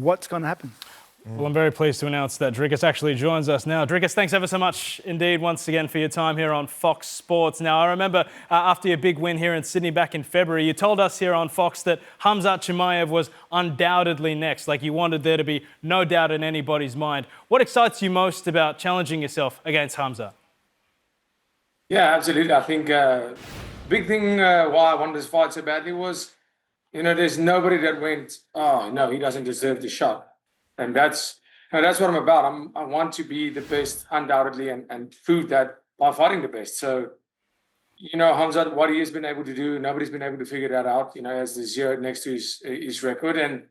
what's going to happen. Well, I'm very pleased to announce that Dricus actually joins us now. Dricus, thanks ever so much indeed once again for your time here on Fox Sports. Now, I remember after your big win here in Sydney back in February, you told us here on Fox that Khamzat Chimaev was undoubtedly next, like you wanted there to be no doubt in anybody's mind. What excites you most about challenging yourself against Khamzat? Yeah, absolutely. I think big thing why I wanted this fight so badly was, there's nobody that went, oh, no, he doesn't deserve the shot. And that's what I'm about. I want to be the best, undoubtedly, and prove that by fighting the best. So, Khamzat, what he has been able to do, nobody's been able to figure that out. As the 0 next to his record, and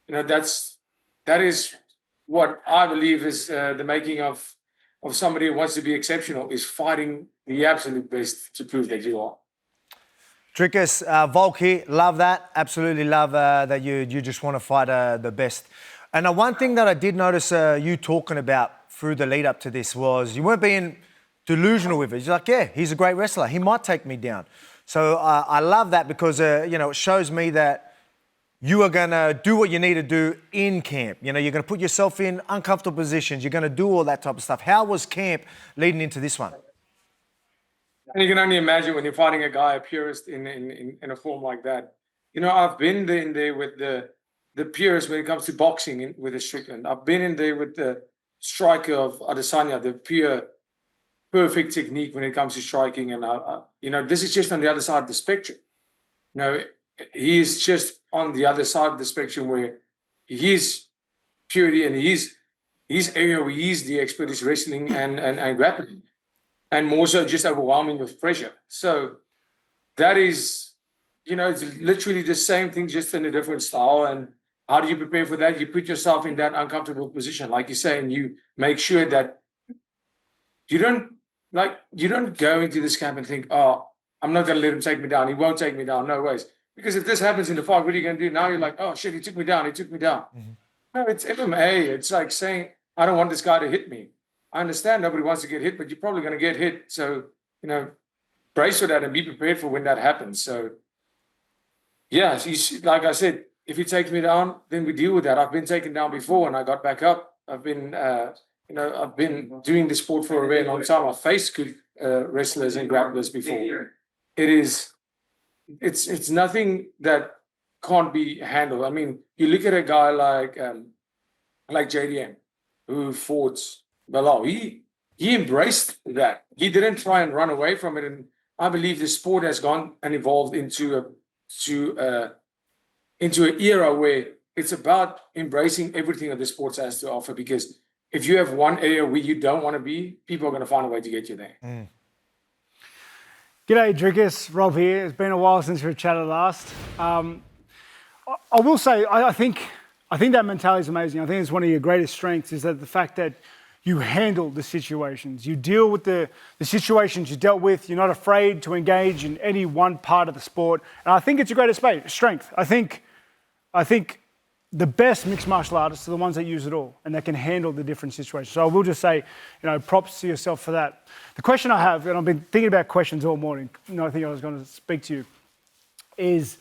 that is what I believe is the making of somebody who wants to be exceptional, is fighting the absolute best to prove that you are. Dricus, Volky, love that. Absolutely love that you just want to fight the best. And one thing that I did notice you talking about through the lead up to this was you weren't being delusional with it. You're like, yeah, he's a great wrestler. He might take me down. So I love that because, it shows me that you are going to do what you need to do in camp. You're going to put yourself in uncomfortable positions. You're going to do all that type of stuff. How was camp leading into this one? And you can only imagine when you're fighting a guy, a purist in a form like that. I've been in there with the purist when it comes to boxing with the Strickland. I've been in there with the striker of Adesanya, the pure, perfect technique when it comes to striking. And, this is just on the other side of the spectrum. He's just on the other side of the spectrum where his purity and his area where he's the expert is wrestling and grappling. And more so just overwhelming with pressure. So that is, it's literally the same thing, just in a different style. And how do you prepare for that? You put yourself in that uncomfortable position, like you say, and you make sure that you don't go into this camp and think, oh, I'm not going to let him take me down. He won't take me down. No ways. Because if this happens in the fight, what are you going to do? Now you're like, oh, shit, he took me down. Mm-hmm. No, it's MMA. It's like saying, I don't want this guy to hit me. I understand nobody wants to get hit, but you're probably going to get hit. So, brace for that and be prepared for when that happens. So, yeah, like I said, if he takes me down, then we deal with that. I've been taken down before and I got back up. I've been, I've been doing the sport for a very long time. I've faced good wrestlers and grapplers before. It's nothing that can't be handled. I mean, you look at a guy like JDM, who fought Belal. He embraced that. He didn't try and run away from it. And I believe the sport has gone and evolved into an era where it's about embracing everything that the sports has to offer. Because if you have one area where you don't want to be, people are going to find a way to get you there. Mm. G'day, Dricus. Rob here. It's been a while since we've chatted last. I will say, I think that mentality is amazing. I think it's one of your greatest strengths is that the fact that you handle the situations. You deal with the situations you dealt with. You're not afraid to engage in any one part of the sport. And I think it's your greatest strength. I think the best mixed martial artists are the ones that use it all and that can handle the different situations. So I will just say, props to yourself for that. The question I have, and I've been thinking about questions all morning, I think I was going to speak to you, is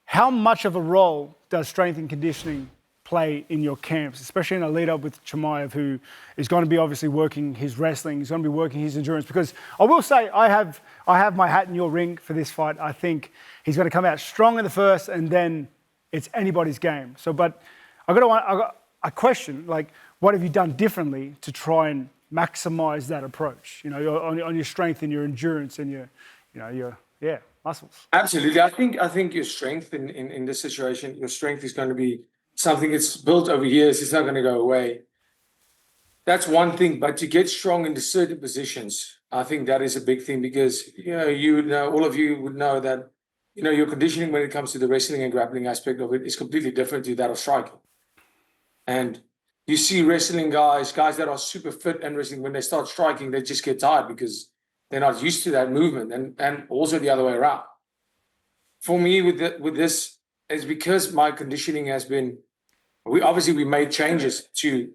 how much of a role does strength and conditioning play in your camps, especially in a lead-up with Chimaev, who is going to be obviously working his wrestling, he's going to be working his endurance? Because I will say I have my hat in your ring for this fight. I think he's going to come out strong in the first, and then it's anybody's game. So, but I got a question, like, what have you done differently to try and maximize that approach? On your strength and your endurance and your muscles. Absolutely, I think your strength in this situation, your strength is going to be something that's built over years. It's not going to go away. That's one thing, but to get strong into certain positions, I think that is a big thing because all of you would know that your conditioning when it comes to the wrestling and grappling aspect of it is completely different to that of striking. And you see wrestling guys that are super fit and wrestling, when they start striking, they just get tired because they're not used to that movement, and also the other way around. For me, with this, is because my conditioning has been, we made changes to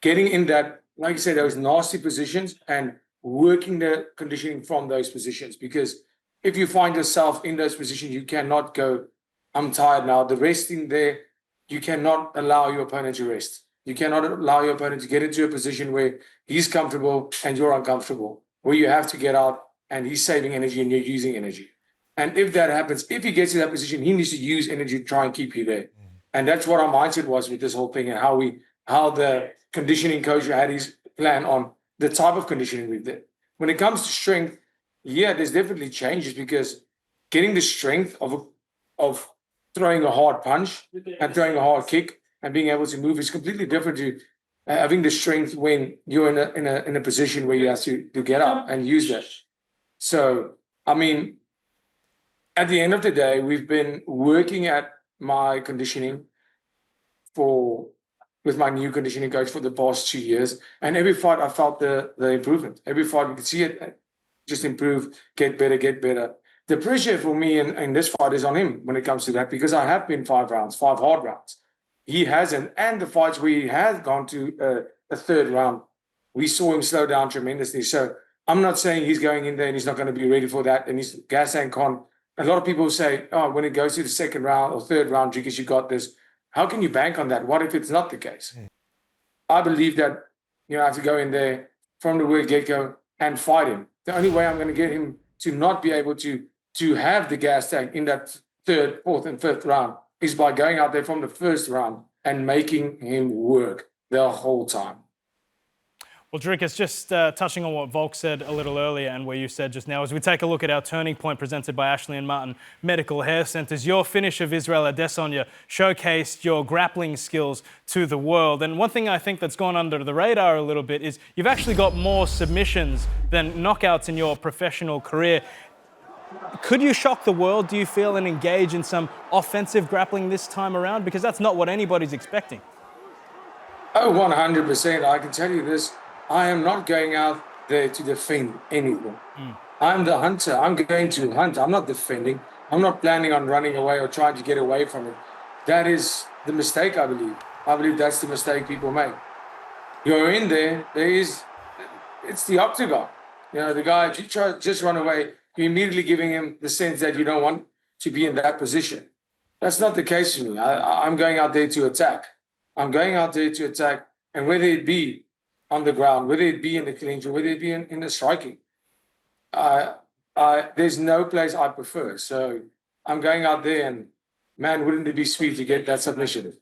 getting in that, like you said, those nasty positions and working the conditioning from those positions. Because if you find yourself in those positions, you cannot go, I'm tired now. The resting there you cannot allow your opponent to rest. You cannot allow your opponent to get into a position where he's comfortable and you're uncomfortable, where you have to get out and he's saving energy and you're using energy. And if that happens, if he gets to that position, he needs to use energy to try and keep you there. And that's what our mindset was with this whole thing, and how the conditioning coach had his plan on the type of conditioning we did. When it comes to strength, yeah, there's definitely changes, because getting the strength of throwing a hard punch and throwing a hard kick and being able to move is completely different to having the strength when you're in a position where you have to get up and use that. So, I mean, at the end of the day, we've been working at my conditioning with my new conditioning coach for the past 2 years, and every fight I felt the improvement. Every fight we could see it just improve, get better. The pressure for me in this fight is on him when it comes to that, because I have been 5 hard rounds. He hasn't, and the fights where he has gone to a third round, we saw him slow down tremendously. So I'm not saying he's going in there and he's not going to be ready for that, and he's gas and con. A lot of people say, oh, when it goes to the second round or third round, Dricus, you got this. How can you bank on that? What if it's not the case? I believe that I have to go in there from the word get-go and fight him. The only way I'm going to get him to not be able to have the gas tank in that third, fourth, and fifth round is by going out there from the first round and making him work the whole time. Well, Dricus, just touching on what Volk said a little earlier and where you said just now, as we take a look at our turning point presented by Ashley and Martin Medical Hair Centres, your finish of Israel Adesanya showcased your grappling skills to the world. And one thing I think that's gone under the radar a little bit is you've actually got more submissions than knockouts in your professional career. Could you shock the world, do you feel, and engage in some offensive grappling this time around? Because that's not what anybody's expecting. Oh, 100%. I can tell you this. I am not going out there to defend anything. I'm the hunter. I'm going to hunt. I'm not defending. I'm not planning on running away or trying to get away from it. That is the mistake, I believe. I believe that's the mistake people make. You're in there. It's the octagon. The guy, if you try to just run away, you're immediately giving him the sense that you don't want to be in that position. That's not the case for me. I'm going out there to attack. I'm going out there to attack, and whether it be on the ground, whether it be in the clinch, or whether it be in the striking, there's no place I prefer. So I'm going out there, and man, wouldn't it be sweet to get that submission?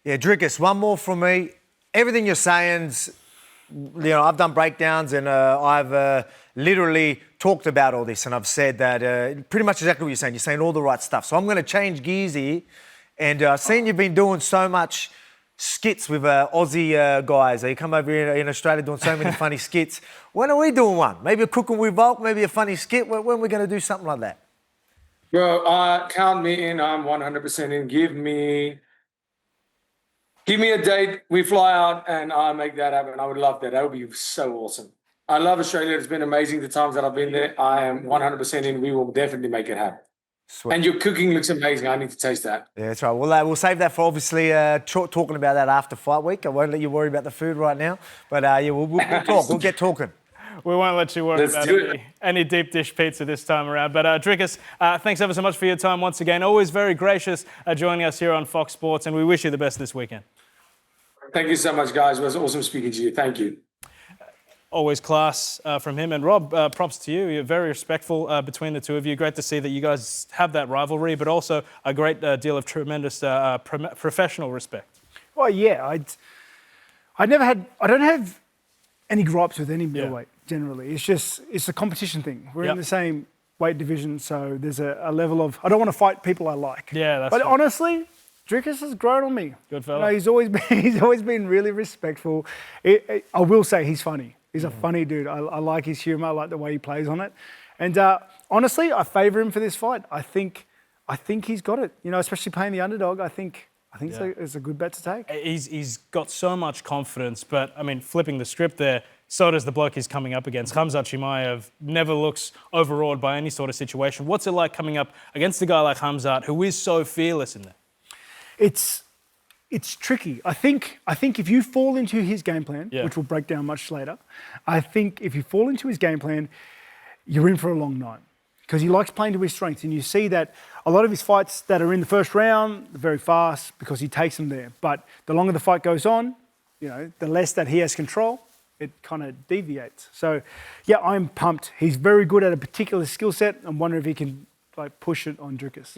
Yeah, Dricus, one more from me. Everything you're saying's, I've done breakdowns, and I've literally talked about all this, and I've said that pretty much exactly what you're saying. You're saying all the right stuff. So I'm going to change gears here, and seeing you've been doing so much skits with Aussie guys. You come over here in Australia doing so many funny skits. When are we doing one? Maybe a cooking with Volk, maybe a funny skit. When are we going to do something like that? Well, count me in. I'm 100% in. Give me a date. We fly out and I make that happen. I would love that. That would be so awesome. I love Australia. It's been amazing the times that I've been there. I am 100% in. We will definitely make it happen. Sweet. And your cooking looks amazing. I need to taste that. Yeah, that's right. We'll save that for obviously talking about that after fight week. I won't let you worry about the food right now. But yeah, we'll talk. We'll get talking. We won't let you worry about any deep dish pizza this time around. But Dricus, thanks ever so much for your time once again. Always very gracious joining us here on Fox Sports, and we wish you the best this weekend. Thank you so much, guys. It was awesome speaking to you. Thank you. Always class from him. And Rob, props to you. You're very respectful between the two of you. Great to see that you guys have that rivalry, but also a great deal of tremendous professional respect. Well, yeah, I don't have any gripes with any middleweight generally. It's a competition thing. We're in the same weight division, so there's a level of, I don't want to fight people I like. Yeah, that's But right. honestly, Dricus has grown on me. Good fella. He's always been really respectful. I will say he's funny. He's a funny dude. I like his humour. I like the way he plays on it. And honestly, I favour him for this fight. I think he's got it. Especially playing the underdog. I think it's a good bet to take. He's got so much confidence, but I mean, flipping the script there, so does the bloke he's coming up against. Khamzat Chimaev never looks overawed by any sort of situation. What's it like coming up against a guy like Khamzat, who is so fearless in there? It's tricky. I think if you fall into his game plan, which we'll break down much later, I think if you fall into his game plan, you're in for a long night. because he likes playing to his strengths. And you see that a lot of his fights that are in the first round are very fast because he takes them there. But the longer the fight goes on, the less that he has control, it kind of deviates. So, yeah, I'm pumped. He's very good at a particular skill set. I'm wondering if he can push it on Dricus.